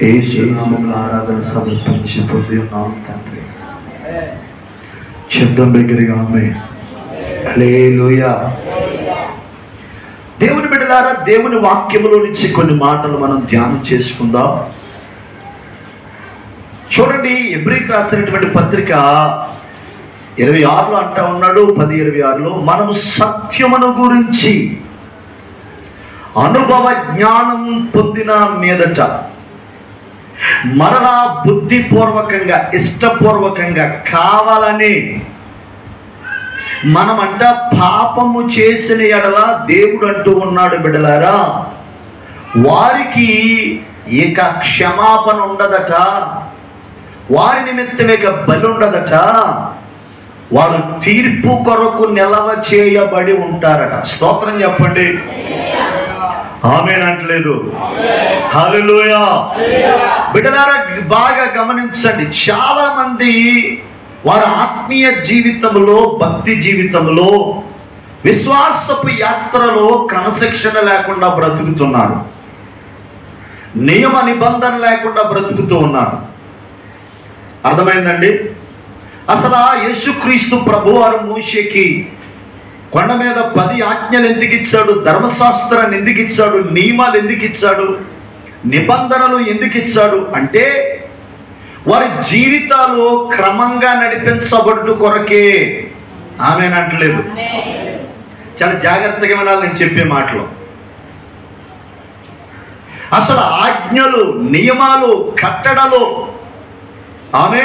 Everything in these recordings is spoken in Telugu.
యేసునామములో ఆరాధన సమర్పించి పొంది ఉన్నాం తండ్రి. శబ్దం దగ్గరగా ఆమేన్. హల్లెలూయా. దేవుని బిడ్డలారా, దేవుని వాక్యములో నుంచి కొన్ని మాటలు మనం ధ్యానం చేసుకుందాం. చూడండి, హెబ్రీయులకు రాసినటువంటి పత్రిక 26లో అంటా ఉన్నాడు, 10:26లో, మనము సత్యమును గురించి అనుభవ జ్ఞానం పొందిన మీదట మరలా బుద్ధిపూర్వకంగా ఇష్టపూర్వకంగా కావాలని మనమంట పాపము చేసిన ఎడల దేవుడు అంటూ ఉన్నాడు, బిడ్డలారా, వారికి ఇక క్షమాపణ ఉండదట, వారి నిమిత్తం ఇక బలి ఉండదట, వారు తీర్పు కొరకు నిలవ చేయబడి ఉంటారట. స్తోత్రం చెప్పండి. ఆమేన్ అంటలేదు. హల్లెలూయా. బిడ్డలారా, బాగా గమనించండి. చాలా మంది వారి ఆత్మీయ జీవితంలో, భక్తి జీవితంలో, విశ్వాసపు యాత్రలో క్రమశిక్షణ లేకుండా బ్రతుకుతున్నారు, నియమ నిబంధన లేకుండా బ్రతుకుతూ ఉన్నారు. అర్థమైందండి? అసలు యేసుక్రీస్తు ప్రభువారు మోషేకి కొండ మీద 10 ఆజ్ఞలు ఎందుకు ఇచ్చాడు? ధర్మశాస్త్రాన్ని ఎందుకు ఇచ్చాడు? నియమాలు ఎందుకు ఇచ్చాడు? నిబంధనలు ఎందుకు ఇచ్చాడు అంటే వారి జీవితాలు క్రమంగా నడిపించబడు కొరకే. ఆమేన్ అంటలేదు. చాలా జాగ్రత్తగా వినాలి నేను చెప్పే మాటలు. అసలు ఆజ్ఞలు, నియమాలు, కట్టడలు, ఆమె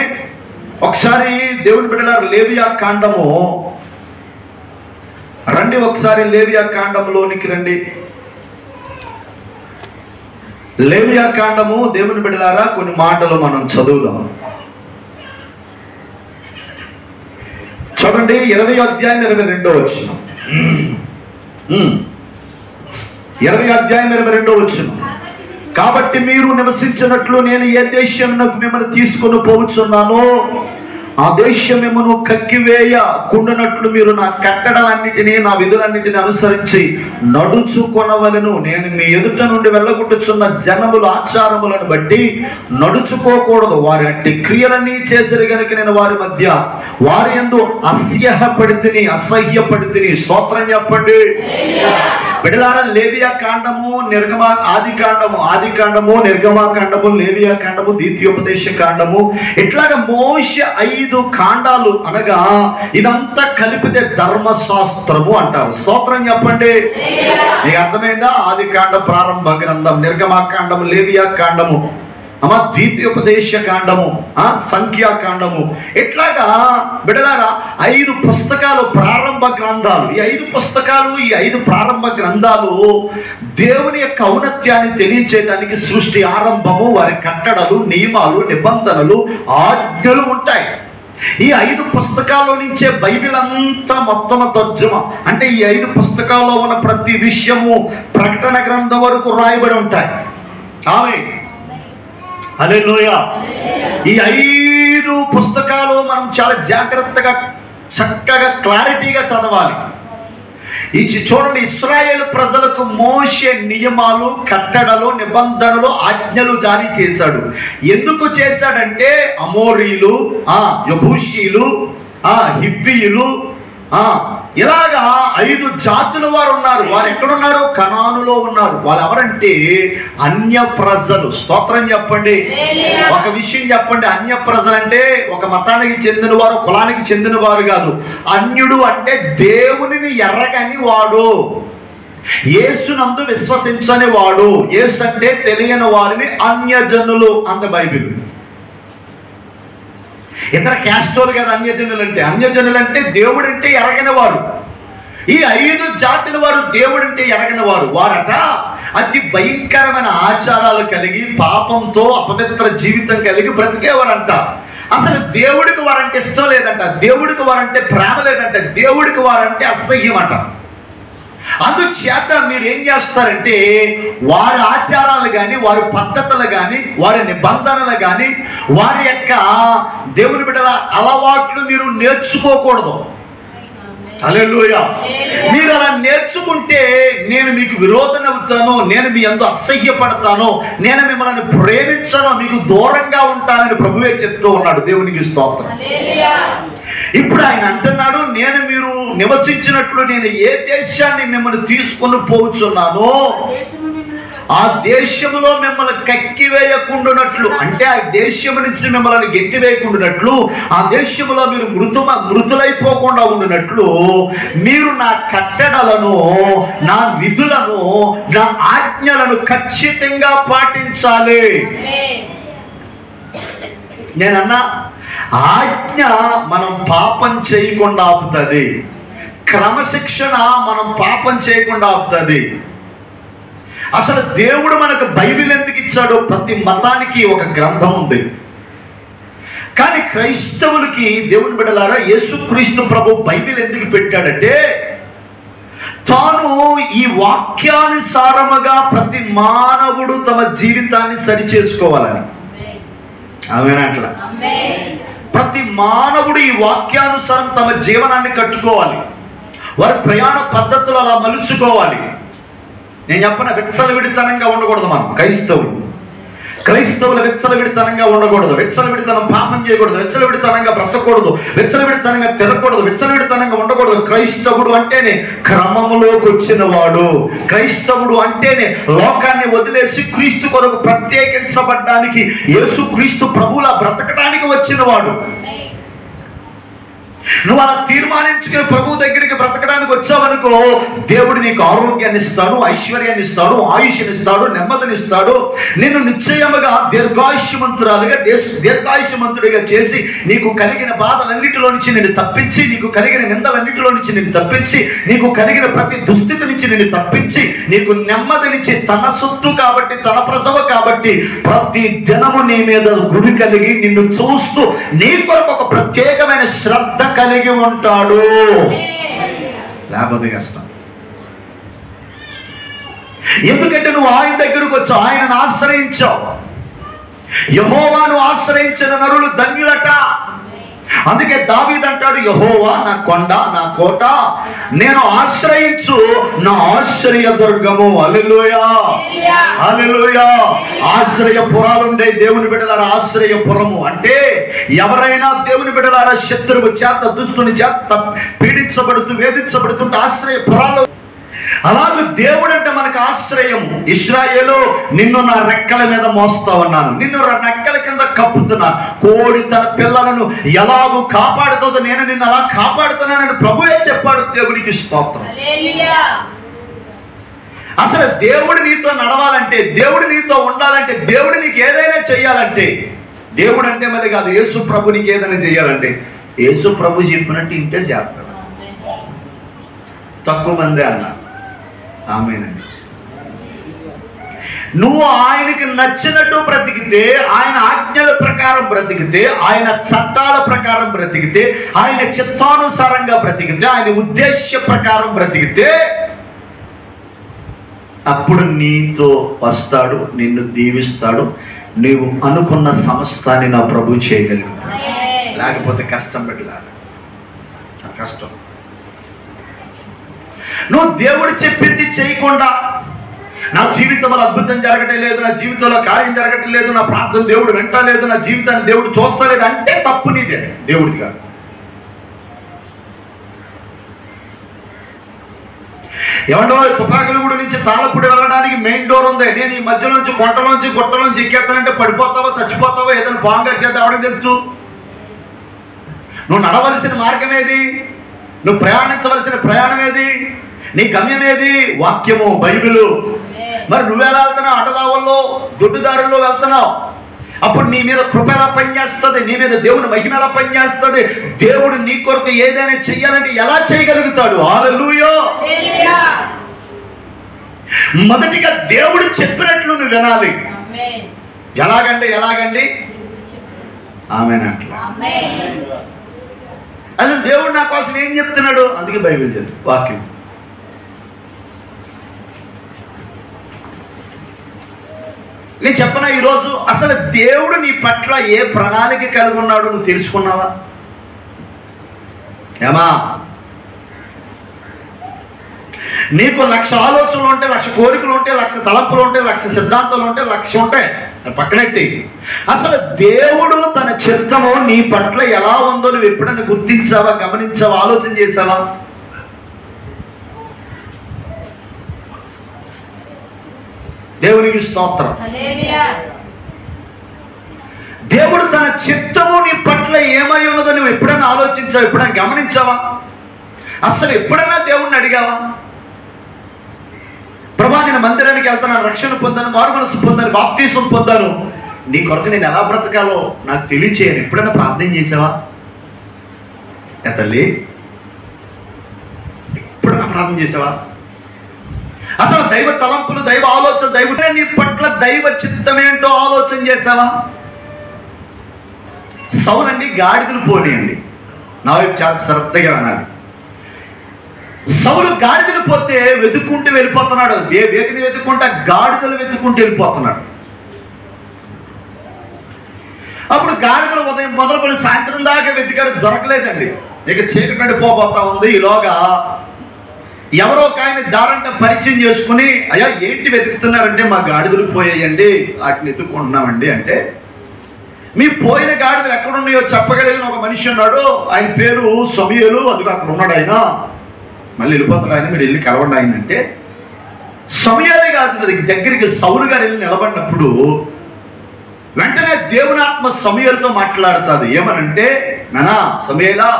ఒకసారి దేవుని బిడ్డలారా, లేవియా కాండము రండి, ఒకసారి లేవియా కాండంలోనికి రండి. లేవియా కాండము, దేవుని బిడ్డలారా, కొన్ని మాటలు మనం చదువుదాం. చూడండి, 20వ అధ్యాయం 22వ వచనం. 20వ అధ్యాయం 22వ వచనం. కాబట్టి మీరు నివసించినట్లు నేను ఏ దేశమునకు మిమ్మల్ని తీసుకొని పోవచ్చున్నానో ఆ దేశం మిమ్మల్ని కక్కివేయకుండానట్లు మీరు నా కట్టడలన్నిటినీ, నా విధులన్నిటిని అనుసరించి నడుచుకొనవలెను. నేను మీ ఎదుట నుండి వెళ్ళగొట్టుచున్న జనముల ఆచారములను బట్టి నడుచుకోకూడదు. వారి అట్టి క్రియలన్నీ చేసిరి గనుక నేను వారి మధ్య వారి యందు అసహ్యపడితిని. స్తోత్రం చెప్పండి. బిడ్డలారా, లేవియా కాండము, ఆది కాండము, నిర్గమాకాండము, లేవియా కాండము, ద్వితీయోపదేశ కాండము, ఇట్లాగా మోషే 5 కాండాలు అనగా ఇదంతా కలిపితే ధర్మశాస్త్రము అంటారు. స్తోత్రం చెప్పండి. మీకు అర్థమైందా? ఆది కాండ ప్రారంభ గ్రంథం, నిర్గమాకాండము, లేవియా కాండము, ద్వితీయోపదేశ కాండము, సంఖ్యాకాండము, ఇట్లాగా బిడ్డలారా 5 పుస్తకాలు ప్రారంభ గ్రంథాలు. ఈ 5 పుస్తకాలు, ఈ 5 ప్రారంభ గ్రంథాలు దేవుని యొక్క ఔన్నత్యాన్ని తెలియచేయడానికి సృష్టి ఆరంభము, వారి కట్టడలు, నియమాలు, నిబంధనలు, ఆజ్ఞలు ఉంటాయి. ఈ 5 పుస్తకాల్లో నుంచే బైబిల్ అంతా మొత్తం తర్జుమ. అంటే ఈ 5 పుస్తకాల్లో ఉన్న ప్రతి విషయము ప్రకటన గ్రంథం వరకు రాయబడి ఉంటాయి. ఆమేన్. హల్లెలూయా. ఈ 5 పుస్తకాలు మనం చాలా జాగ్రత్తగా, చక్కగా, క్లారిటీగా చదవాలి. చూడండి, ఇశ్రాయేలు ప్రజలకు మోషే నియమాలు, కట్టడలు, నిబంధనలు, ఆజ్ఞలు జారీ చేశాడు. ఎందుకు చేశాడంటే అమోరీలు, యెబూసీలు, హివ్వీయులు, ఇలాగా 5 జాతుల వారు ఉన్నారు. వారు ఎక్కడున్నారు? కనానులో ఉన్నారు. వాళ్ళు ఎవరంటే అన్య ప్రజలు. స్తోత్రం చెప్పండి. ఒక విషయం చెప్పండి, అన్య ప్రజలు అంటే ఒక మతానికి చెందిన వారు, కులానికి చెందిన వారు కాదు. అన్యుడు అంటే దేవునిని ఎర్రగని వాడు, యేసునందు విశ్వసించని వాడు. యేసు అంటే తెలియని వారిని అన్యజనులు అంత బైబిల్. ఇతర క్యాస్టోలు కదా అన్యజనులు అంటే. అన్యజనులు అంటే దేవుడు అంటే ఎరగని వారు. ఈ 5 జాతుల వారు దేవుడు అంటే ఎరగని వారు. వారట అతి భయంకరమైన ఆచారాలు కలిగి, పాపంతో అపవిత్ర జీవితం కలిగి బ్రతికేవారంట. అసలు దేవుడికి వారంటే ఇష్టం లేదంట, దేవుడికి వారంటే ప్రేమ లేదంట, దేవుడికి వారంటే అసహ్యం అంట. అందుచేత మీరు ఏం చేస్తారంటే వారి ఆచారాలు కానీ, వారి పద్ధతులు కానీ, వారి నిబంధనలు కానీ, వారి యొక్క దేవుని బిడ్డల అలవాట్లు మీరు నేర్చుకోకూడదు. హల్లెలూయా. మీరు అలా నేర్చుకుంటే నేను మీకు విరోధనవుతాను, నేను మీ యందు అసహ్యపడతాను, నేను మిమ్మల్ని ప్రేమించను, మీకు దూరంగా ఉంటానని ప్రభువే చెప్తూ ఉన్నాడు. దేవునికి స్తోత్రం. ఇప్పుడు ఆయన అంటున్నాడు, నేను మీరు నివసించినట్లు నేను ఏ దేశాన్ని మిమ్మల్ని తీసుకొని పోవచ్చున్నానో ఆ దేశములో మిమ్మల్ని కక్కివేయకుండానట్లు, అంటే ఆ దేశము నుంచి మిమ్మల్ని గెట్టివేయకుండానట్లు, ఆ దేశములో మీరు మృతులైపోకుండా ఉండినట్లు మీరు నా కట్టడలను, నా విధులను, నా ఆజ్ఞలను ఖచ్చితంగా పాటించాలి. నేనన్నా ఆజ్ఞ మనం పాపం చేయకుండా ఆపుతుంది, క్రమశిక్షణ మనం పాపం చేయకుండా ఆపుతుంది. అసలు దేవుడు మనకు బైబిల్ ఎందుకు ఇచ్చాడో? ప్రతి మతానికి ఒక గ్రంథం ఉంది. కానీ క్రైస్తవులకి, దేవుని బిడ్డలారా, యేసుక్రీస్తు ప్రభు బైబిల్ ఎందుకు పెట్టాడంటే తాను ఈ వాక్యానుసారముగా ప్రతి మానవుడు తమ జీవితాన్ని సరి చేసుకోవాలని. ఆమేనట్లా ప్రతి మానవుడు ఈ వాక్యానుసారం తమ జీవనాన్ని కట్టుకోవాలి, వారి ప్రయాణ పద్ధతులు అలా మలుచుకోవాలి. నేను చెప్పిన విచ్చలవిడితనంగా ఉండకూడదు. మనం క్రైస్తవులు విచ్చలవిడితనంగా ఉండకూడదు, విచ్చలవిడితనం పాపం చేయకూడదు, విచ్చలవిడితనంగా బ్రతకూడదు, విచ్చలవిడితనంగా తిరగకూడదు, విచ్చలవిడితనంగా ఉండకూడదు. క్రైస్తవుడు అంటేనే క్రమములోకి వచ్చిన వాడు. క్రైస్తవుడు అంటేనే లోకాన్ని వదిలేసి క్రీస్తు కొరకు ప్రత్యేకించబడ్డానికి, యేసు క్రీస్తు ప్రభువులా బ్రతకడానికి వచ్చిన వాడు. నువ్వు అలా తీర్మానించుకుని ప్రభు దగ్గరికి బ్రతకడానికి వచ్చావనుకో, దేవుడు నీకు ఆరోగ్యాన్ని ఇస్తాడు, ఐశ్వర్యాన్ని ఇస్తాడు, ఆయుష్ని ఇస్తాడు, నెమ్మదినిస్తాడు. నిన్ను నిశ్చయముగా దీర్ఘాయుష్మంతుడిగా చేసి నీకు కలిగిన బాధలన్నిటిలో నుంచి నిన్ను తప్పించి, నీకు కలిగిన నిందలన్నిటిలో నుంచి నిన్ను తప్పించి, నీకు కలిగిన ప్రతి దుస్థితి నుంచి నిన్ను తప్పించి, నీకు నెమ్మదినిచ్చి, తన సొత్తు కాబట్టి, తన ప్రసవ కాబట్టి ప్రతి దినము నీ మీద గురి కలిగి నిన్ను చూస్తూ నీ కొరకు ఒక ప్రత్యేకమైన శ్రద్ధ కలిగి ఉంటాడు. లేకపోతే కష్టం. ఎందుకంటే నువ్వు ఆయన దగ్గరకు వచ్చావు, ఆయనను ఆశ్రయించావు. యెహోవాను ఆశ్రయించిన నరులు ధన్యులట. అందుకే దావీదు అంటాడు, యెహోవా నా కొండ, నా కోట, నేను ఆశ్రయించు నా ఆశ్రయ దుర్గము. హల్లెలూయా, హల్లెలూయా. ఆశ్రయపురాలుండే దేవుని బిడ్డలారా, ఆశ్రయపురము అంటే ఎవరైనా దేవుని బిడ్డలారా శత్రువు చేత, దుష్టుని చేత పీడించబడుతూ వేధించబడుతుంటే ఆశ్రయపురాలు. అలాగే దేవుడు అంటే మనకు ఆశ్రయము. ఇశ్రాయేలు, నిన్ను నా రెక్కల మీద మోస్తా ఉన్నాను, నిన్ను రెక్కల కింద కప్పుతున్నాను. కోడి తన పిల్లలను ఎలాగూ కాపాడుతుందో నేను నిన్ను అలా కాపాడుతున్నానని ప్రభువే చెప్పాడు. దేవునికి స్తోత్రం. అసలు దేవుడు నీతో నడవాలంటే, దేవుడు నీతో ఉండాలంటే, దేవుడు నీకు ఏదైనా చెయ్యాలంటే, దేవుడు అంటే మరి కాదు, యేసు ప్రభు నీకు ఏదైనా చెయ్యాలంటే యేసు ప్రభు చెప్పినట్టు ఇంటే చేస్తాడు. తక్కువ మందే అన్నా. ఆమేనండి. నువ్వు ఆయనకి నచ్చినట్టు బ్రతికితే, ఆయన ఆజ్ఞల ప్రకారం బ్రతికితే, ఆయన చట్టాల ప్రకారం బ్రతికితే, ఆయన చిత్తానుసారంగా బ్రతికితే, ఆయన ఉద్దేశ ప్రకారం బ్రతికితే, అప్పుడు నీతో వస్తాడు, నిన్ను దీవిస్తాడు. నీవు అనుకున్న సమస్తాన్ని నా ప్రభు చేయగలుగుతాడు. లేకపోతే కష్టం పెట్టాలి, కష్టం. నువ్వు దేవుడు చెప్పింది చేయకుండా, నా జీవితంలో అద్భుతం జరగటం లేదు, నా జీవితంలో కార్యం జరగటం లేదు, నా ప్రార్థన దేవుడు వింటలేదు, నా జీవితాన్ని దేవుడు చూస్తలేదు అంటే తప్పు నీదే, దేవుడిది కాదు. ఏమండో, తుపాకులగూడ నుంచి తాళపూడి వెళ్ళడానికి మెయిన్ డోర్ ఉంది. నేను ఈ మధ్యలోంచి గుట్టలోంచి ఎక్కేస్తానంటే పడిపోతావో చచ్చిపోతావో, ఏదైనా బాంగారు చేత ఎవరికి తెలుసు? నువ్వు నడవలసిన మార్గం ఏది? నువ్వు ప్రయాణించవలసిన ప్రయాణం ఏది? నీ గమ్యం ఏది? వాక్యము, బైబిలు. మరి నువ్వెలా వెళ్తున్నావు? అడ్డదావుల్లో, దొడ్డుదారుల్లో వెళ్తున్నావు. అప్పుడు నీ మీద కృప ఎలా పనిచేస్తుంది? నీ మీద దేవుని మహిమ ఎలా పనిచేస్తుంది? దేవుడు నీ కొరకు ఏదైనా చెయ్యాలంటే ఎలా చేయగలుగుతాడు? హల్లెలూయా. మొదటిగా దేవుడు చెప్పినట్లు నువ్వు వినాలి. ఎలాగండి ఆమేనంట. అసలు దేవుడు నా కోసం ఏం చెప్తున్నాడు? అందుకే బైబిల్ చదువు, వాక్యం. నేను చెప్పనా ఈరోజు, అసలు దేవుడు నీ పట్ల ఏ ప్రణాళిక కలిగి ఉన్నాడో నువ్వు తెలుసుకున్నావా? ఏమా, నీకు 1,00,000 ఆలోచనలు ఉంటాయి, 1,00,000 కోరికలు ఉంటాయి, 1,00,000 తలంపులు ఉంటాయి, 1,00,000 సిద్ధాంతాలు ఉంటాయి, 1,00,000 ఉంటాయి. పక్కనెట్టి అసలు దేవుడు తన చిత్తము నీ పట్ల ఎలా ఉందో నువ్వు ఎప్పుడైనా గుర్తించావా, గమనించావా, ఆలోచన చేసావా? దేవునికి స్తోత్రం. దేవుడు తన చిత్తము నీ పట్ల ఏమై ఉన్నదో నువ్వు ఎప్పుడైనా ఆలోచించావా, ఎప్పుడైనా గమనించావా? అసలు ఎప్పుడైనా దేవుడిని అడిగావా? ప్రభా, నేను మందిరానికి వెళ్తాను, రక్షణ పొందాను, మారుమనసు పొందాను, బాప్తీసం పొందాను, నీ కొరకు నేను ఎలా బ్రతకాలో నాకు తెలియచేయను ఎప్పుడైనా ప్రార్థన చేసావా? తల్లి, ఎప్పుడైనా ప్రార్థన చేసావా? అసలు దైవ తలంపులు, దైవ ఆలోచన, దైవ నీ పట్ల దైవ చిత్తమేంటో ఆలోచన చేసావా? సౌలండి గాడిదలు పోనీయండి, నా చాలా శ్రద్ధగా అనాలి. సౌలు గాడిదలు పోతే వెతుక్కుంటూ వెళ్ళిపోతున్నాడు. వేటిని వెతుక్కుంటా? గాడిదలు వెతుక్కుంటూ వెళ్ళిపోతున్నాడు. అప్పుడు గాడిదలు ఉదయం మొదలుకొని సాయంత్రం దాకా వెతికారు, దొరకలేదండి. ఇక చీకటి పడిపోతా ఉంది. ఈలోగా ఎవరో ఒక ఆయన దారంట పరిచయం చేసుకుని, అయ్యా ఏంటి వెతుకుతున్నారంటే, మా గాడిదలు పోయాయండి, వాటిని వెతుక్కుంటున్నామండి అంటే, మీ పోయిన గాడిదలు ఎక్కడున్నాయో చెప్పగలిగిన ఒక మనిషి ఉన్నాడు, ఆయన పేరు సమూయేలు, అదిగో అక్కడ ఉన్నాడు, ఆయన మళ్ళీ వెళ్ళిపోతాడు, ఆయన మీరు వెళ్ళి కలవండి ఆయన అంటే, సమూయేలే కాదు దగ్గరికి సౌలు గారు వెళ్ళి నిలబడినప్పుడు వెంటనే దేవుని ఆత్మ సమూయేలుతో మాట్లాడుతుంది. ఏమనంటే, నానా సమూయేలా,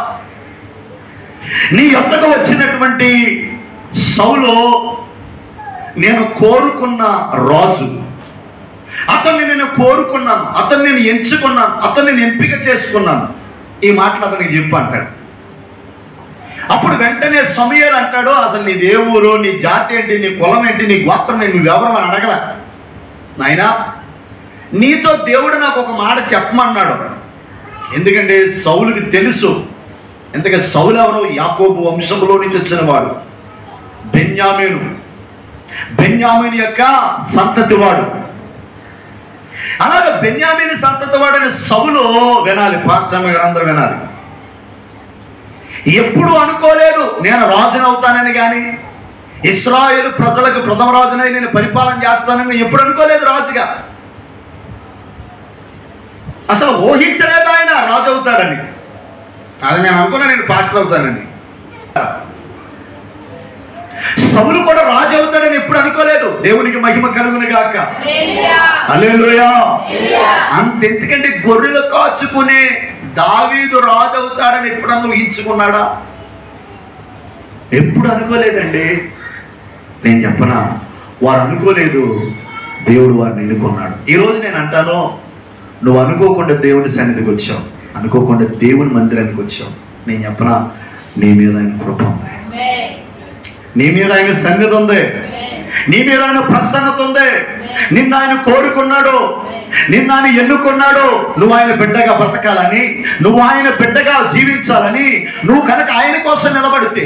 నీ యొద్దకు వచ్చినటువంటి సౌలు నేను కోరుకున్న రాజు, అతన్ని నేను కోరుకున్నాను, అతన్ని నేను ఎంచుకున్నాను, అతన్ని నేను ఎంపిక చేసుకున్నాను, ఈ మాటలు అతనికి చెప్పు అంటాడు. అప్పుడు వెంటనే సమూయేలు అంటాడు, అసలు నీ దేవుడు, నీ జాతి ఏంటి, నీ కులం ఏంటి, నీ గోత్రం ఏంటి, నువ్వు ఎవరు అని అడగల. నాయనా, నీతో దేవుడు నాకు ఒక మాట చెప్పమన్నాడు. ఎందుకంటే సౌలుకి తెలుసు, ఎందుకంటే సౌలు ఎవరు? యాకోబు వంశంలో నుంచి వచ్చిన వాడు, బెన్యామీను యొక్క సంతతి వాడు. అలాగే బెన్యామీను సంతతి వాడని సౌలు వినాలి, పాస్టర్ గారు అందరూ వినాలి. ఎప్పుడు అనుకోలేదు నేను రాజునవుతానని, కానీ ఇశ్రాయేలు ప్రజలకు ప్రథమ రాజునై నేను పరిపాలన చేస్తానని ఎప్పుడు అనుకోలేదు రాజుగా. అసలు ఊహించలేదు ఆయన రాజు అవుతాడని. అది నేను అనుకున్నా, నేను పాస్టర్ అవుతానని. సౌలు కూడా రాజు అవుతాడని ఎప్పుడు అనుకోలేదు. దేవునికి మహిమ కలుగును గాక. హల్లెలూయా. అంతెందుకంటే గొర్రెలు కాచుకునే దావీదు రాజు అవుతాడని ఎప్పుడన్నా ఊహించుకున్నాడా? ఎప్పుడు అనుకోలేదండి. నేను చెప్పనా, వారు అనుకోలేదు, దేవుడు వారిని ఎన్నుకున్నాడు. ఈరోజు నేను అంటాను, నువ్వు అనుకోకుండా దేవుడి సన్నిధికి వచ్చావు, అనుకోకుండా దేవుని మందిరానికి వచ్చావు. నేను చెప్పనా, నీ మీద ఆయన కృప ఉంది, నీ మీద ఆయన సన్నిధి ఉంది, నీ మీద ఆయన ప్రసన్నత ఉంది. నిన్ను ఆయన కోరుకున్నాడు, నిన్ను ఆయన ఎన్నుకున్నాడు. నువ్వు ఆయన బిడ్డగా బ్రతకాలని, నువ్వు ఆయన బిడ్డగా జీవించాలని. నువ్వు కనుక ఆయన కోసం నిలబడితే,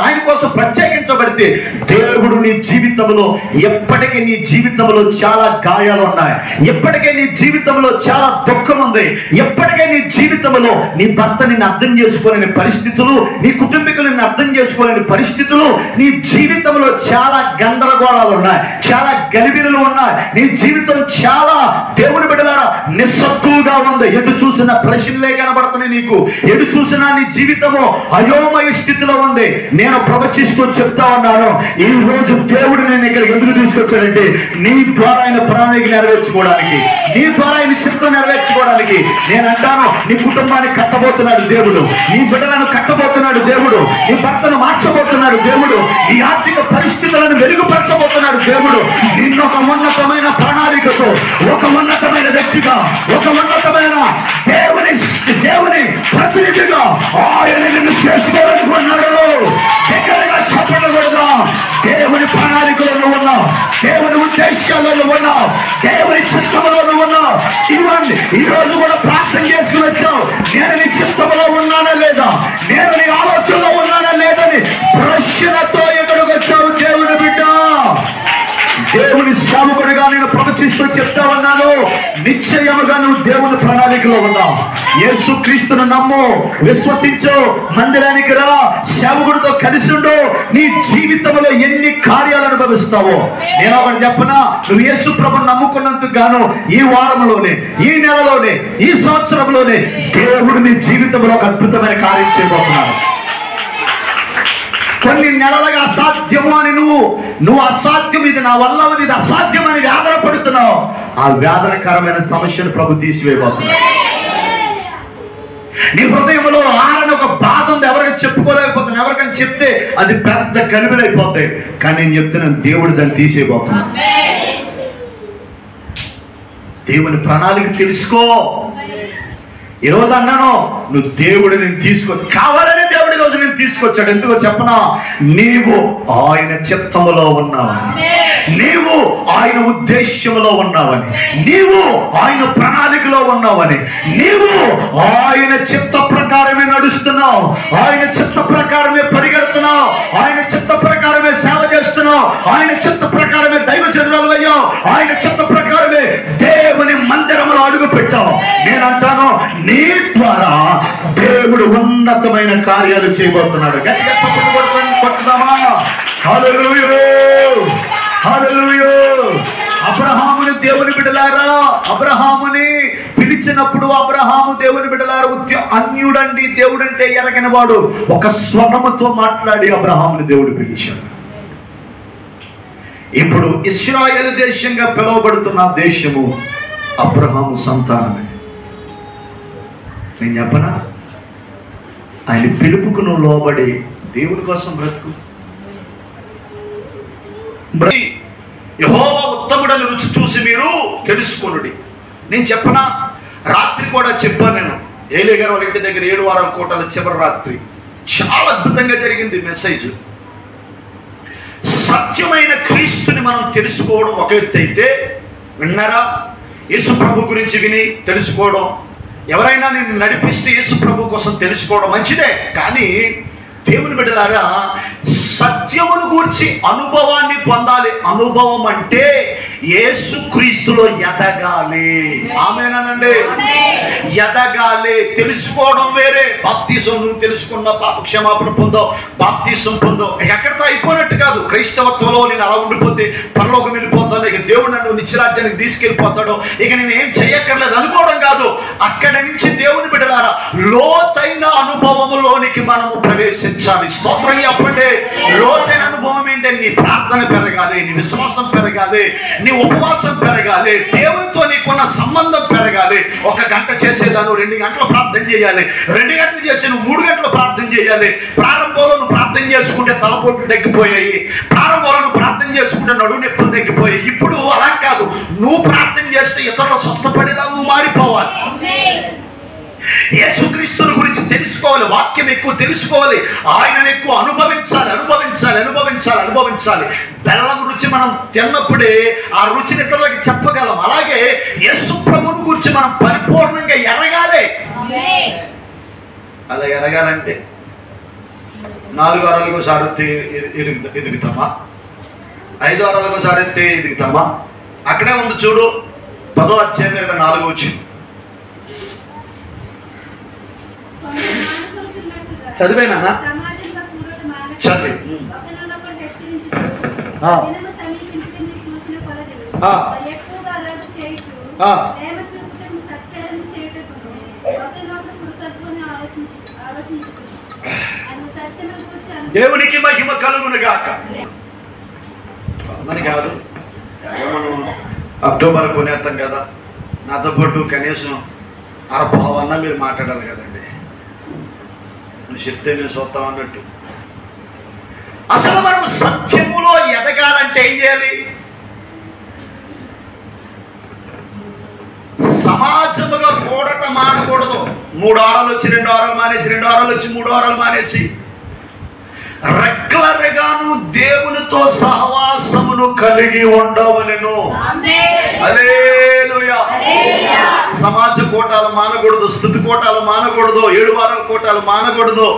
ఆయన కోసం ప్రత్యేకించబడితే, దేవుడు నీ జీవితంలో ఎప్పటికీ, నీ జీవితంలో చాలా గాయాలు ఉన్నాయి, ఎప్పటికే నీ జీవితంలో చాలా దుఃఖం ఉంది, ఎప్పటికే నీ జీవితంలో నీ భర్త నిన్ను అర్థం చేసుకోలేని పరిస్థితులు, నీ కుటుంబీకులు నిన్ను అర్థం చేసుకోలేని పరిస్థితులు, నీ జీవితంలో చాలా గందరగోళాలు ఉన్నాయి, చాలా గలిబిలులు ఉన్నాయి. నీ జీవితం చాలా, దేవుని బిడ్డలారా, నిస్సత్తుగా ఉంది. ఎటు చూసినా ప్రశ్నలే కనబడుతున్నాయి నీకు, ఎటు చూసినా నీ జీవితము అయోమయ స్థితిలో ఉంది. నేను ప్రవచిస్తూ చెప్తా ఉన్నాను, ఈ రోజు దేవుడు నేను ఇక్కడికి ఎందుకు తీసుకొచ్చాడంటే, నీ ద్వారా ఆయన ప్రణాళిక నెరవేర్చుకోవడానికి, నీ ద్వారా ఆయన చిత్తం నెరవేర్చుకోవడానికి. నేను అంటాను, నీ కుటుంబాన్ని కట్టబోతున్నాడు దేవుడు, నీ బిడ్డలను కట్టబోతున్నాడు దేవుడు, నీ భర్తను మార్చబోతున్నాడు దేవుడు, నీ ఆర్థిక పరిస్థితులను మెరుగుపరచబోతున్నాడు దేవుడు. నిన్ను ఒక ఉన్నతమైన ప్రణాళికతో, ఒక ఉన్నతమైన వ్యక్తిగా, ఒక ఉన్నతమైన దేవుని ప్రతినిధిగా ఆయన నిన్ను చేసుకోవాలనుకున్నాడు. దగ్గరగా చెప్పకూడదు. దేవుని ప్రణాళికలో ఉన్నావు, దేవుని ఉద్దేశాలలో ఉన్నావు, దేవుని చిత్తంలో ఉన్నావు. ఇవన్నీ ఈ రోజు కూడా ప్రార్థన చేసుకుని వచ్చావు. నేను నీ చిత్తంలో ఉన్నానా లేదా, నేను నీ ఆలోచనలో ఉన్నానా లేదని ప్రశ్నతో ఎక్కడికి వచ్చావు దేవుని బిడ్డ. దేవుని సేవకుడిగా నేను ప్రవచిస్తూ చెప్తా ఉన్నాను, నిశ్చయముగా నువ్వు దేవుని ప్రణాళికలో ఉన్నావు. యేసుక్రీస్తును నమ్ము, విశ్వసించు, మందిరానికి రా, సేవకుడితో కలిసి ఉండు. నీ జీవితంలో ఎన్ని కార్యాలు అనుభవిస్తావో. నేను ఒకటి చెప్పనా, నువ్వు యేసు ప్రభువును నమ్ముకున్నందుకు గాను ఈ వారంలోనే, ఈ నెలలోనే, ఈ సంవత్సరంలోనే దేవుడు నీ జీవితంలో ఒక అద్భుతమైన కార్యం చేయబోతున్నాడు. కొన్ని నెలలుగా అసాధ్యము అని నువ్వు అసాధ్యం, ఇది నా వల్ల ఇది అసాధ్యం అని వేదన పడుతున్నావు. ఆ వేదనకరమైన సమస్యను ప్రభు తీసివేయబోతున్నాడు. నీ హృదయంలో ఆరని ఒక బాధ ఉంది, ఎవరికి చెప్పుకోలేకపోతున్నావు. ఎవరికైనా చెప్తే అది పెద్ద గలిబిలైపోతాయి. కానీ నేను చెప్తున్నాను, దేవుడు దాన్ని తీసేయబోతున్నాడు. దేవుని ప్రణాళిక తెలుసుకో. ఈరోజు అన్నాను, నువ్వు దేవుడు నేను తీసుకొచ్చు, కావాలని దేవుడు ఈరోజు నేను తీసుకొచ్చాడు. ఎందుకో చెప్పనా, నీవు ఆయన చిత్తములో ఉన్నావని, నీవు ఆయన ఉద్దేశంలో ఉన్నావని, నీవు ఆయన ప్రణాళికలో ఉన్నావని, నీవు ఆయన చిత్త ప్రకారమే నడుస్తున్నావు, ఆయన చిత్త ప్రకారమే పరిగెడుతున్నావు, ఆయన చిత్త ప్రకారమే సేవ చేస్తున్నావు, ఆయన చిత్త ప్రకారమే దైవజనులు అయ్యావు, ఆయన చిత్త ప్రకారమే దేవుని మందిరంలో అడుగు పెట్టావు. నేనంటాను, నీ ద్వారా దేవుడు ఉన్నతమైన కార్యాలు చేయబోతున్నాడు. గట్టిగా చప్పట్లు కొట్టుదామా? హల్లెలూయా, హల్లెలూయా. అబ్రహాముని దేవుని బిడ్డలారా, అబ్రహాముని పిలిచినప్పుడు అబ్రహాము దేవుని బిడ్డలారా అన్యుడండి, దేవుడంటే ఎరగని వాడు ఒక స్వరముతో మాట్లాడి అబ్రహాముని దేవుడు పిలిచాడు. ఇప్పుడు ఇశ్రాయేలు దేశంగా పిలువబడుతున్న దేశము అబ్రహాము సంతానమే. నేను చెప్పనా, ఆయన పిలుపుకు నువ్వు లోబడి దేవుని కోసం బ్రతుకు. యెహోవా ఉత్తముడని రుచి చూసి మీరు తెలుసుకొనుడి. నేను చెప్పనా, రాత్రి కూడా చెప్పాను. నేను ఏలీ గారు వాళ్ళ ఇంటి దగ్గర 7 వారాల కోటల చివరి రాత్రి చాలా అద్భుతంగా జరిగింది మెసేజ్. సత్యమైన క్రీస్తుని మనం తెలుసుకోవడం ఒక ఎత్తు అయితే, విన్నారా, యేసు ప్రభు గురించి విని తెలుసుకోవడం, ఎవరైనా నిన్ను నడిపిస్తే యేసు ప్రభు కోసం తెలుసుకోవడం మంచిదే. కానీ దేవుని బిడ్డలారా, సత్యమును గూర్చి అనుభవాన్ని పొందాలి. అనుభవం అంటే యేసుక్రీస్తులో ఎదగాలి. ఆమేనండి, ఎదగాలి. తెలుసుకోవడం వేరే. బాప్తిసం నువ్వు తెలుసుకున్న, పాప క్షమాపణ పొందో, బాప్తిసం పొందో, ఎక్కడితో అయిపోయినట్టు కాదు. క్రైస్తవత్వంలో నేను అలా ఉండిపోతే పరలోకం వెళ్ళిపోతాను, ఇక దేవుడు నన్ను నిత్యరాజ్యానికి తీసుకెళ్ళిపోతాడు, ఇక నేను ఏం చెయ్యక్కర్లేదు అనుకోవడం కాదు. అక్కడి నుంచి దేవుని బిడ్డలారా, లోతైన అనుభవంలోనికి మనము ప్రవేశించాలి. స్తోత్రం చెప్పండి. లోతైన అనుభవం ఏంటంటే, నీ ప్రార్థన పెరగాలి, నీ విశ్వాసం పెరగాలి, నీ ఉపవాసం పెరగాలి, దేవునితో నీకున్న సంబంధం పెరగాలి. 1 గంట చేసేదాన్ని 2 గంటలు ప్రార్థన చేయాలి, 2 గంటలు చేసి నువ్వు 3 గంటలు ప్రార్థన చేయాలి. ప్రారంభంలో నువ్వు ప్రార్థన చేసుకుంటే తలపోట్లు తగ్గిపోయాయి, ప్రారంభంలో నువ్వు ప్రార్థన చేసుకుంటే నడువు నొప్పులు తగ్గిపోయాయి. ఇప్పుడు అలా కాదు, నువ్వు ప్రార్థన చేస్తే ఇతరులు స్వస్థపడేలా నువ్వు మారిపోవాలి. యేసుక్రీస్తుని గురించి తెలుసుకోవాలి, వాక్యం ఎక్కువ తెలుసుకోవాలి, ఆయనను ఎక్కువ అనుభవించాలి, అనుభవించాలి, అనుభవించాలి, అనుభవించాలి. బెల్లం రుచి మనం తిన్నప్పుడే ఆ రుచిని ఇతరులకు చెప్పగలం. అలాగే యేసు ప్రభువుని గురించి మనం పరిపూర్ణంగా ఎరగాలి. అలా ఎరగాలంటే 4 వారాలకు ఒకసారి ఎదుగుతామా, 5 వారాలకు ఒకసారి ఎదుగుతామా? అక్కడే ఉంది చూడు, 10వ అధ్యాయం 24వ వచనం. చదివేనా? చదివి దేవునికి మహిమ కలుగును గాక. మరి కాదు, మనం అక్టోబర్ కొనేస్తాం కదా, నాతో పాటు కనీసం అరపావన్నా మీరు మాట్లాడాలి కదండి. నువ్వు చెప్తే నేను చూస్తాం అన్నట్టు. అసలు మనం సత్యములో ఎదగాలంటే ఏం చేయాలి? సమాజముగా కూడట మానకూడదు. 3 వారాలు వచ్చి 2 వారాలు మానేసి, 2 వారాలు వచ్చి 3 వారాలు మానేసి, రెగ్యులర్గాను దేవునితో సహవాసమును కలిగి ఉండవలెను. హల్లెలూయా. సమాజ కోటాలు మానకూడదు, స్తుతి కోటాలు మానకూడదు, 7 వారాల కోటాలు మానకూడదు.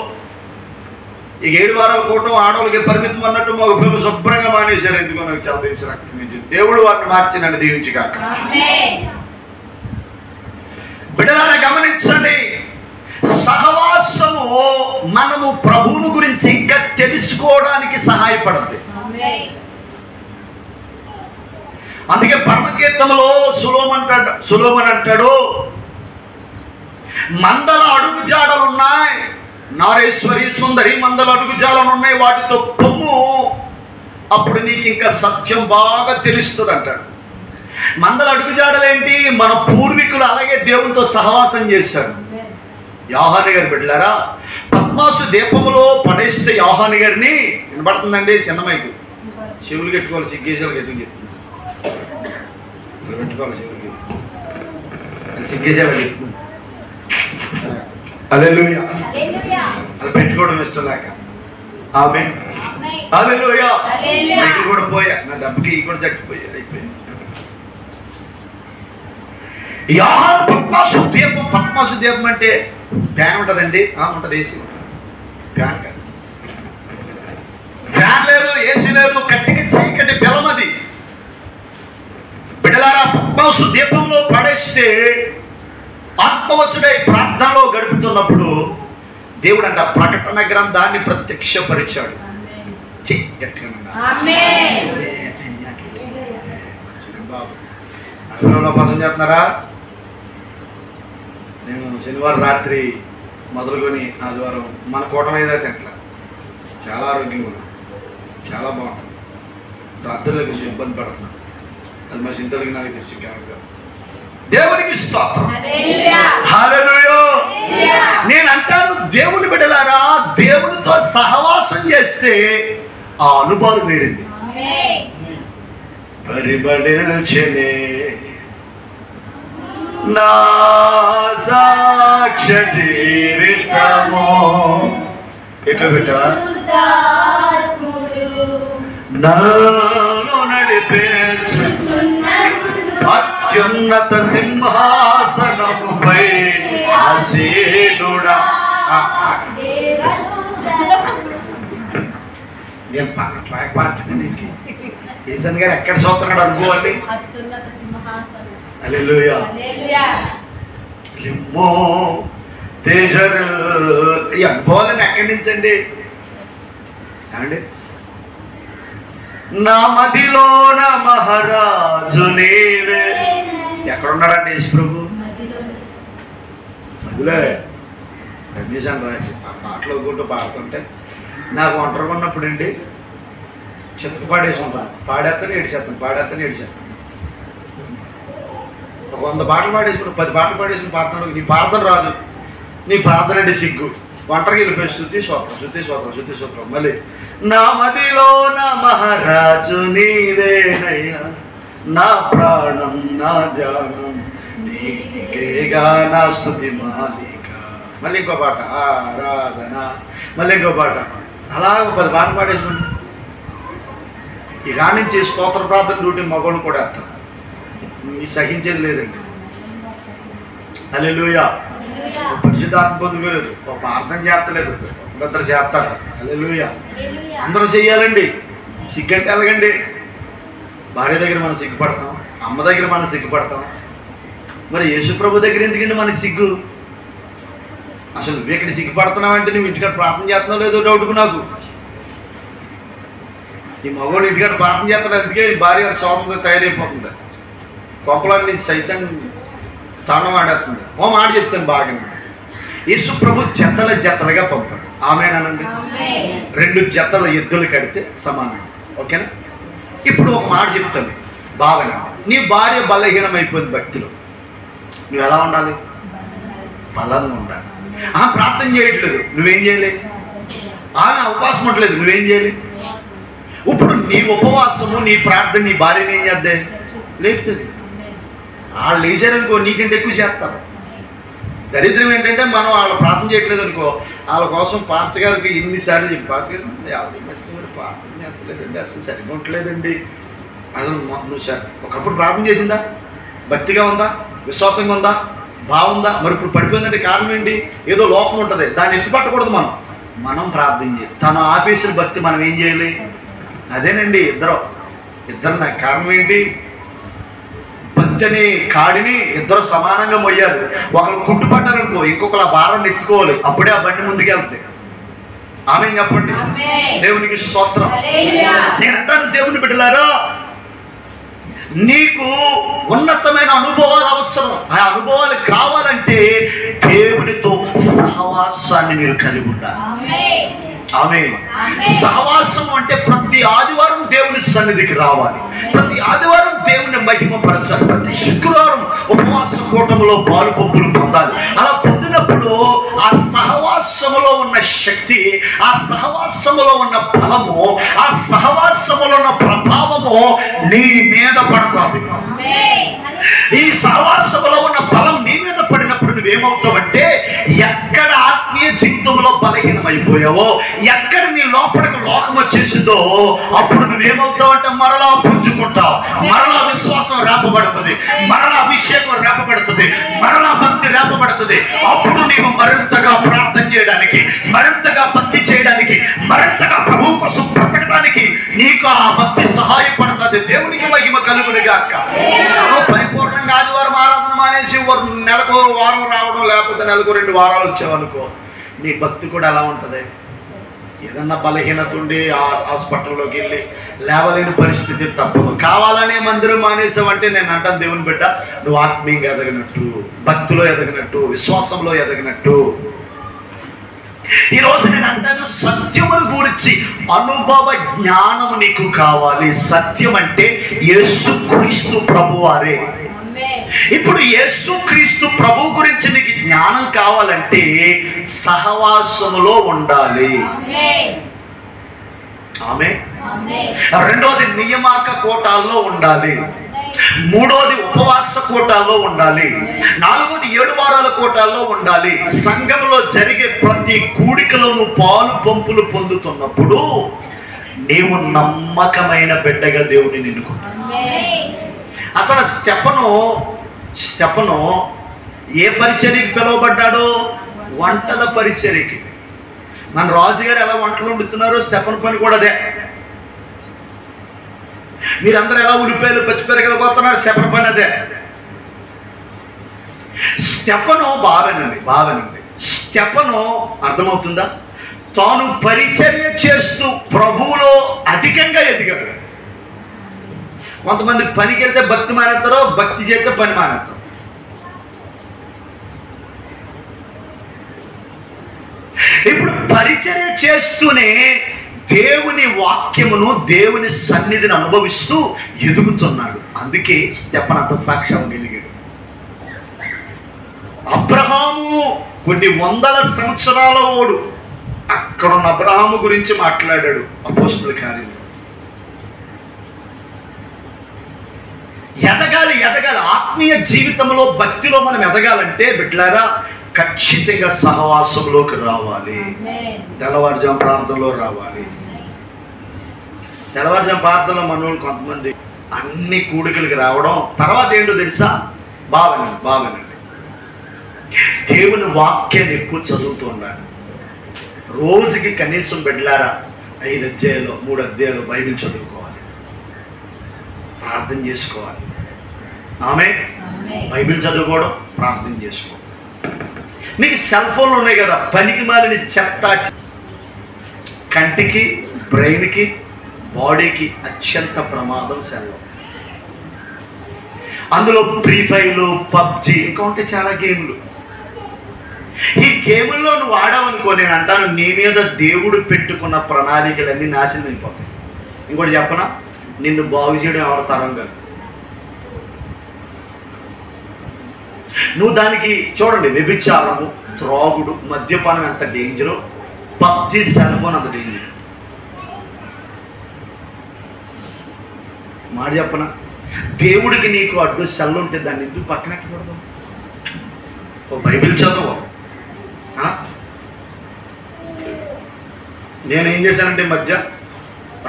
ఇక 7 వారాల కోటం ఆడవాళ్ళకి పరిమితం అన్నట్టు మగ పిల్లలు శుభ్రంగా మానేశారు. ఎందుకో నాకు చాలా తెలిసి రక్తం. దేవుడు వారిని మార్చి నన్ను దీవించి కాక. బిడ్డలారా గమనించండి, సహవాసము మనము ప్రభువుని గురించి ఇంకా తెలుసుకోవడానికి సహాయపడుతుంది. అందుకే పరమకీర్తనలో సులోమన్ అంటాడు, మందల అడుగు జాడలు ఉన్నాయి, నారేశ్వరి సుందరి మందల అడుగు జాడలు ఉన్నాయి, వాటితో పొమ్ము, అప్పుడు నీకు ఇంకా సత్యం బాగా తెలుస్తుంది అంటాడు. మందల అడుగు జాడలేంటి? మన పూర్వీకులు అలాగే దేవునితో సహవాసం చేశారు. యోహాను గారు బిడ్డలారా, పద్మాసు దీపములో పడేస్తే యోహాను గారిని వినపడుతుందండి, చిన్నమైకు చెవులు కట్టుకోవాలి, సిగ్గేసాలు గట్టిగా చెప్తుంది, పెట్టుకోవాలి చెవులు సిగ్గేసాలు చెప్తుంది. హల్లెలూయా, అది పెట్టుకోవడం ఇష్టం లేక ఆమేన్. హల్లెలూయా, మైకు కూడా పోయా, నా దెబ్బకి ఈ కూడా చచ్చిపోయా, అయిపోయింది. యోహాను పద్మాసు దీపం అంటే ఫ్యాన్ ఉంటుందండి, ఉంటుంది, ఏసీ ఉంటుంది, ఫ్యాన్ కాదు, ఫ్యాన్ లేదు, ఏసీ లేదు, కట్టికి చీకటి బెలమది. బిడ్డలారా, పద్మాసు దీపంలో పడేస్తే ఆత్మవశుడై ప్రార్థనలో గడుపుతున్నప్పుడు దేవుడు అంట ప్రకటన గ్రంథాన్ని ప్రత్యక్షపరిచాడు. కోసం చేస్తున్నారా? నేను శనివారం రాత్రి మొదలుకొని ఆదివారం మన కూటమి ఏదైతే అట్లా చాలా ఆరోగ్యంగా ఉన్నాను, చాలా బాగుంటుంది. రాత్రిలో కొంచెం ఇబ్బంది పడుతున్నాను, అది మా సింతలకి నాకు తెలుసు. దేవునికి స్తోత్రం, హల్లెలూయా. నేను అంటాను, దేవుని బిడ్డలారా, దేవునితో సహవాసం చేస్తే ఆ అనుభవం వేరండి. పరిబడించనే నా సాక్ష్య జీవితము, ఎట్లా పెట్టా నన్ను నడిపేచు అత్యున్నత సింహాసనముపై ఆసీనుడా. నేను పాడుతున్నాను, ఏసన్ గారు ఎక్కడ చూస్తున్నాడు అనుకోవాలి. హల్లెలూయా, లిమ్మో తేజరు, ఈ అనుభవాలను ఎక్కడి నుంచి అండి? ఏమండి, నా మదిలోన మహారాజు నీవే. ఎక్కడున్నాడండి యేసు ప్రభు? మదిలే. రమేశాన్ని రాసి ఆ పాటలు ఒకటి పాడుతుంటే నాకు ఒంటరిగా ఉన్నప్పుడు అండి చిత్తకు పాడేసుకుంటాను, పాడేస్తాను ఏడిచేస్తాను, పాడేస్తాను ఏడిచేస్తాను. ఒక 100 పాటలు పాడేసుకుని 10 పాటలు పాడేసుకుని పాడుతాను. నీ ప్రార్థన రాదు, నీ ప్రార్థన అంటే సిగ్గు, ఒంటరికి వెళ్ళిపోయి శృతి స్తోత్రం, శృతి స్తోత్రం, శృతి స్తోత్రం. మళ్ళీ నా మదిలో నా మహారాజు నీవేనయ్యా, నా ప్రాణం నా ధ్యానం నీకేగా, నా స్తుతి మాలిక. మళ్ళీ ఇంకో పాట ఆరాధన, మళ్ళీ ఇంకో పాట, అలా 10 పాటలు పాడేసుకుంటాం. ఇక నుంచి స్తోత్ర ప్రార్థన డ్యూటీ మగోళ్ళు కూడా వేస్తాం, సహించేది లేదండి. హల్లెలూయా, పరిశుద్ధాత్మ పొందుకోలేదు, ప్రార్థన చేస్తలేదు, అందరూ చేస్తారు. హల్లెలూయా, అందరూ చెయ్యాలండి. సిగ్గంటే ఎలాగండి? భార్య దగ్గర మనం సిగ్గుపడతాం, అమ్మ దగ్గర మనం సిగ్గుపడతాం, మరి యేసు ప్రభు దగ్గర ఎందుకండి మనకి సిగ్గు? అసలు నువ్వు ఇక్కడ సిగ్గుపడుతున్నావు అంటే నువ్వు ఇంటికాడ ప్రార్థన చేస్తున్నావు లేదో డౌట్కు నాకు. ఈ మగవాడు ఇంటికాడ ప్రార్థన చేస్తాడు, అందుకే భార్య స్వాతంత్రం తయారైపోతుంది, కొప్పలన్నీ సైతం తాను ఆడేస్తుంది. ఓ మాట చెప్తాను బాగా, యేసు ప్రభు జతలుగా పంపాడు. ఆమేనండి. 2 జతల ఎద్దులు కడితే సమానం, ఓకేనా? ఇప్పుడు ఒక మాట చెప్తాను బాగా, నీ భార్య బలహీనమైపోయింది భక్తిలో, నువ్వు ఎలా ఉండాలి? బలంగా ఉండాలి. ప్రార్థన చేయట్లేదు, నువ్వేం చేయాలి? ఆమె ఉపవాసం ఉండలేదు, నువ్వేం చేయాలి? ఇప్పుడు నీ ఉపవాసము నీ ప్రార్థన నీ భార్యని ఏం చేద్దే? లేపుతుంది. వాళ్ళు లేచారనుకో నీకంటే ఎక్కువ చేస్తారు. దరిద్రం ఏంటంటే మనం వాళ్ళ ప్రార్థన చేయట్లేదు అనుకో, వాళ్ళ కోసం పాస్టర్ గారికి ఎన్నిసార్లు చెప్పి, పాస్టర్ గారు ఆవిడ మంచి ప్రార్థన చేస్తలేదండి, అసలు సరిపోవట్లేదండి. అసలు నువ్వు సార్ ఒకప్పుడు ప్రార్థన చేసిందా? భక్తిగా ఉందా? విశ్వాసంగా ఉందా? బాగుందా? మరి ఇప్పుడు పడిపోయిందంటే కారణం ఏంటి? ఏదో లోపం ఉంటుంది, దాన్ని ఎత్తుపట్టకూడదు. మనం ప్రార్థన చేయాలి. తను ఆపేసిన భక్తి మనం ఏం చేయాలి? అదేనండి, ఇద్దరు నాకు కారణం ఏంటి? బంతిని కాడిని ఇద్దరు సమానంగా మొయ్యాలి. ఒకరు కుట్టుపడ్డారనుకో, ఇంకొకరు ఆ భారాన్ని ఎత్తుకోవాలి. అప్పుడే ఆ బండి ముందుకు వెళ్తాయి. ఆమేన్ చెప్పండి. దేవునికి స్తోత్రం. నేను అంటాను, దేవుని బిడ్డలారా, నీకు ఉన్నతమైన అనుభవాలు అవసరం. ఆ అనుభవాలు కావాలంటే దేవునితో సహవాసాన్ని మీరు కలిగి ఉండాలి. ఆమేన్. సహవాసం అంటే ప్రతి ఆదివారం దేవుని సన్నిధికి రావాలి, ప్రతి ఆదివారం దేవుని మహిమపరచాలి, ప్రతి శుక్రవారం ఉపవాస కూటమిలో పాలు పంపులు పొందాలి. అలా పొందినప్పుడు ఆ సహవాసములో ఉన్న శక్తి, ఆ సహవాసములో ఉన్న బలము, ఆ సహవాసములో ఉన్న ప్రభావము నీ మీద పడుతుంది. ఈ సహవాసములో ఉన్న బలం నీ మీద పడినప్పుడు నువ్వేమవుతావంటే, ఎక్కడ ఆత్మీయ జీవితంలో బలహీనమైపోయావో, ఎక్కడ నీ లోపలికి లోకం వచ్చేసిందో, అప్పుడు నువ్వేమవుతావంటే మరలా పుంజుకుంటావు, మరలా విశ్వాసం రేపబడుతుంది, మరలా అభిషేకం రేపబడుతుంది, మరలా భక్తి రేపబడుతుంది. అప్పుడు నీవు మరింతగా ప్రార్థన చేయడానికి, మరింతగా భక్తి చేయడానికి, మరింతగా ప్రభు కోసం బ్రతకడానికి నీకు ఆ భక్తి సహాయపడుతుంది. దేవునికి మహిమ కలుగును గాక. పరిపూర్ణంగా ఆదివారం ఆరాధన మానేసి నెలకు వారం రావడం, లేకపోతే నెలకు 2 వారాలు వచ్చావనుకో, నీ భక్తి కూడా ఎలా ఉంటుంది? ఏదన్నా బలహీనత ఉండి హాస్పిటల్లోకి వెళ్ళి లేవలేని పరిస్థితి తప్పదు. కావాలనే మందిరం మానేసావంటే నేను అంటాను, దేవుని బిడ్డ, నువ్వు ఆత్మీయంగా ఎదగినట్టు, భక్తిలో ఎదగినట్టు, విశ్వాసంలో ఎదగినట్టు. ఈరోజు నేను అంటాను, సత్యమును గురించి అనుభవ జ్ఞానం నీకు కావాలి. సత్యం అంటే యేసుక్రీస్తు ప్రభువారే. ఇప్పుడు యేసుక్రీస్తు ప్రభు గురించి నీకు జ్ఞానం కావాలంటే సహవాసములో ఉండాలి. ఆమె. రెండోది నియామక కోటాల్లో ఉండాలి. మూడోది ఉపవాస కోటాల్లో ఉండాలి. నాలుగోది 7 వారాల కోటాల్లో ఉండాలి. సంఘంలో జరిగే ప్రతి కూడికలోనూ పాలు పంపులు పొందుతున్నప్పుడు నీవు నమ్మకమైన బిడ్డగా దేవుడిని నిన్నుకుంటావు. అసలు స్టెఫను ఏ పరిచర్యకి పిలువబడ్డాడో? వంటల పరిచర్యకి. మన రాజుగారు ఎలా వంటలు వండుతున్నారో స్టెఫన్ పని కూడా అదే. మీరందరూ ఎలా ఉల్లిపాయలు పచ్చిమిరపకాయలు కొడుతున్నారు, స్టెఫన్ పని అదే. స్టెఫను బావనండి. స్టెఫను అర్థమవుతుందా? తాను పరిచర్య చేస్తూ ప్రభువులో అధికంగా ఎదిగాడు. కొంతమంది పనికి వెళ్తే భక్తి మానేస్తారో, భక్తి చేస్తే పని మానేస్తారు. ఇప్పుడు పరిచర్య చేస్తూనే దేవుని వాక్యమును, దేవుని సన్నిధిని అనుభవిస్తూ ఎదుగుతున్నాడు. అందుకే స్టెఫన్ అంత సాక్ష్యం కలిగాడు. అబ్రహాము కొన్ని వందల సంవత్సరాల వాడు, అక్కడున్న అబ్రహాము గురించి మాట్లాడాడు అపోస్తలుల కార్యంలో. ఎదగాలి. ఆత్మీయ జీవితంలో, భక్తిలో మనం ఎదగాలంటే బిడ్డలారా, ఖచ్చితంగా సహవాసంలోకి రావాలి. తెల్లవారుజాము ప్రార్థనలో రావాలి. తెల్లవారుజాము ప్రార్థనలో మనోళ్ళు కొంతమంది అన్ని కూడికలకి రావడం, తర్వాత ఏంటో తెలుసా? బావనండి దేవుని వాక్యాన్ని ఎక్కువ చదువుతూ ఉండాలి. రోజుకి కనీసం బిడ్డలారా 5 అధ్యాయాలు 3 అధ్యాయాలు బైబిల్ చదువుకోవాలి, ప్రార్థన చేసుకోవాలి. ఆమె బైబిల్ చదువుకోవడం, ప్రార్థన చేసుకోవడం. మీకు సెల్ ఫోన్లు ఉన్నాయి కదా, పనికి మాలిన చెత్త కంటికి, బ్రెయిన్కి, బాడీకి అత్యంత ప్రమాదం సెల్. అందులో ఫ్రీ ఫైర్లు, పబ్జి, ఇంకా ఉంటే చాలా గేమ్లు. ఈ గేముల్లో నువ్వు ఆడావనుకో, నేను అంటాను, నీ మీద దేవుడు పెట్టుకున్న ప్రణాళికలన్నీ నాశనం అయిపోతాయి. ఇంకోటి చెప్పనా, నిన్ను బాగు చేయడం ఎవరి తరం కాదు. నువ్వు దానికి చూడండి, వ్యభిచారము, త్రాగుడు, మద్యపానం ఎంత డేంజరో, పబ్జి, సెల్ ఫోన్ అంత డేంజర్. మాట చెప్పనా, దేవుడికి నీకు అడ్డు సెల్ ఉంటే దాన్ని ఎందుకు పక్కనెట్టకూడదు? ఓ బైబిల్ చదువు. నేనేం చేశానంటే మధ్య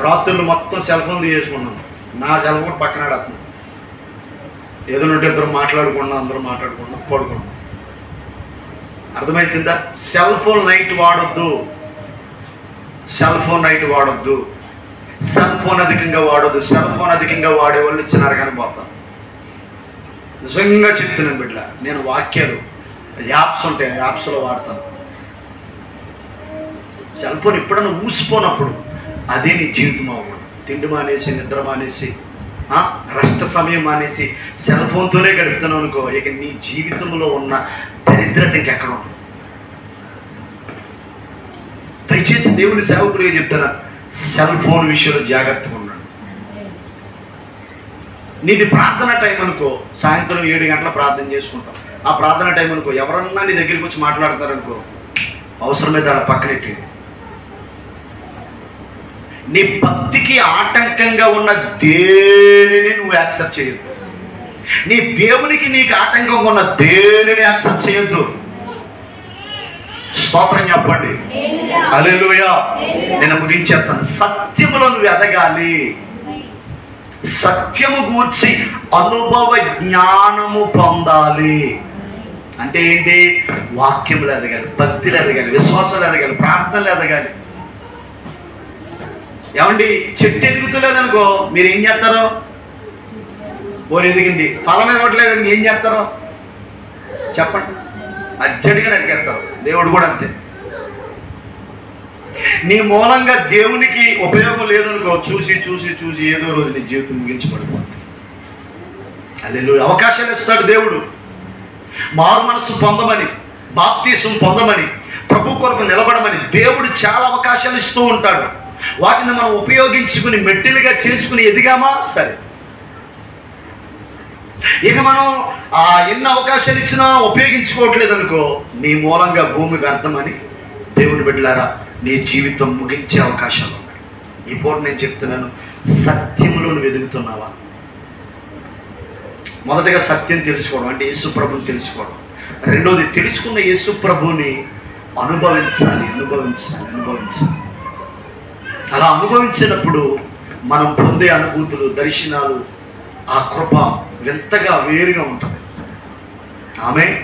రాత్రులు మొత్తం సెల్ ఫోన్ తీసుకున్నాను. నా సెల్ ఫోన్ పక్కన ఆడుతున్నాను. ఏదైనా ఉంటే అందరూ మాట్లాడుకున్నాం, పడుకున్నాం. అర్థమవుతుందా? సెల్ ఫోన్ నైట్ వాడొద్దు. సెల్ ఫోన్ అధికంగా వాడొద్దు. సెల్ ఫోన్ అధికంగా వాడే వాళ్ళు ఇచ్చినారు కానీ పోతారు. నిజంగా చెప్తున్నాను బిడ్డ, నేను వాక్యాలు యాప్స్ ఉంటాయి, యాప్స్లో వాడతాను. సెల్ ఫోన్ ఎప్పుడన్నా ఊసిపోనప్పుడు అదే నీ జీవితం అవ్వదు. తిండి మానేసి, నిద్ర మానేసి, రెస్ట్ సమయం మానేసి సెల్ ఫోన్తోనే గడుపుతున్నావు అనుకో, ఇక నీ జీవితంలో ఉన్న దరిద్రత ఇంకెక్కడ ఉంటుంది. దయచేసి దేవుని సేవకుడిగా చెప్తున్నా, సెల్ ఫోన్ విషయంలో జాగ్రత్తగా ఉన్నాడు. నీది ప్రార్థన టైం అనుకో, సాయంత్రం 7 గంటల ప్రార్థన చేసుకుంటాం. ఆ ప్రార్థన టైం అనుకో, ఎవరన్నా నీ దగ్గరికి వచ్చి మాట్లాడతారనుకో, అవసరమైతే అలా పక్కనెట్టి. నీ భక్తికి ఆటంకంగా ఉన్న దేనిని నువ్వు యాక్సెప్ట్ చేయొద్దు. నీ దేవునికి నీకు ఆటంకంగా ఉన్న దేనిని యాక్సెప్ట్ చేయొద్దు. స్తోత్రం చెప్పండి, హల్లెలూయా. నేను ముగించేస్తాను. సత్యములో నువ్వు ఎదగాలి. సత్యము గూర్చి అనుభవ జ్ఞానము పొందాలి. అంటే ఏంటి? వాక్యములు ఎదగాలి, భక్తులు ఎదగాలి, విశ్వాసాలు ఎదగాలి, ప్రార్థనలు ఎదగాలి. ఏమండి, చెట్టు ఎదుగుతలేదనుకో, మీరు ఏం చేస్తారో? ఓ ఎదిగింది, ఫలం ఇవ్వట్లేదని ఏం చేస్తారో చెప్పండి? అర్జెంటుగా నరికేస్తారు. దేవుడు కూడా అంతే. నీ మూలంగా దేవునికి ఉపయోగం లేదనుకో, చూసి చూసి చూసి ఏదో రోజు నీ జీవితం ముగించబడిపోతుంది. హల్లెలూయా. అవకాశాలు ఇస్తాడు దేవుడు. మారు మనసు పొందమని, బాప్తీసం పొందమని, ప్రభు కొరకు నిలబడమని దేవుడు చాలా అవకాశాలు ఇస్తూ ఉంటాడు. వాటిని మనం ఉపయోగించుకుని మెట్టిలుగా చేసుకుని ఎదిగామా సరే. ఇక మనం ఎన్ని అవకాశాలు ఇచ్చినా ఉపయోగించుకోవట్లేదు అనుకో, నీ మూలంగా భూమి వ్యర్థమని దేవుని బిడ్డలారా నీ జీవితం ముగించే అవకాశాలు ఉన్నాయి. ఈ పూట నేను చెప్తున్నాను, సత్యములో నువ్వు ఎదుగుతున్నావా? మొదటగా సత్యం తెలుసుకోవడం, అంటే యేసు ప్రభుని తెలుసుకోవడం. రెండోది, తెలుసుకున్న యేసు ప్రభుని అనుభవించాలి. అలా అనుభవించినప్పుడు మనం పొందే అనుభూతులు, దర్శనాలు, ఆ కృప వింతగా వేరుగా ఉంటుంది. ఆమేన్.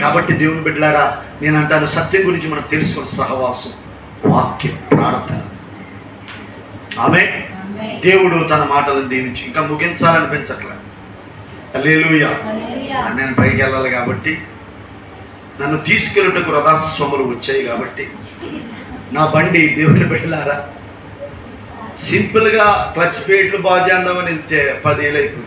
కాబట్టి దేవుని బిడ్డలారా నేను అంటాను, సత్యం గురించి మనం తెలుసుకున్న సహవాసం, వాక్యం, ప్రార్థన. ఆమేన్. దేవుడు తన మాటలను దీవించి ఇంకా ముగించాలనిపించట్లే. హల్లెలూయా. నేను పైకి వెళ్ళాలి కాబట్టి, నన్ను తీసుకెళ్ళుటకు రథస్వములు వచ్చాయి కాబట్టి, నా బండి దేవుని బిడ్డలారా సింపుల్గా క్లచ్ ప్లేట్లు బాగు చేద్దామని వెళ్తే 10 ఏళ్ళు అయిపోయింది.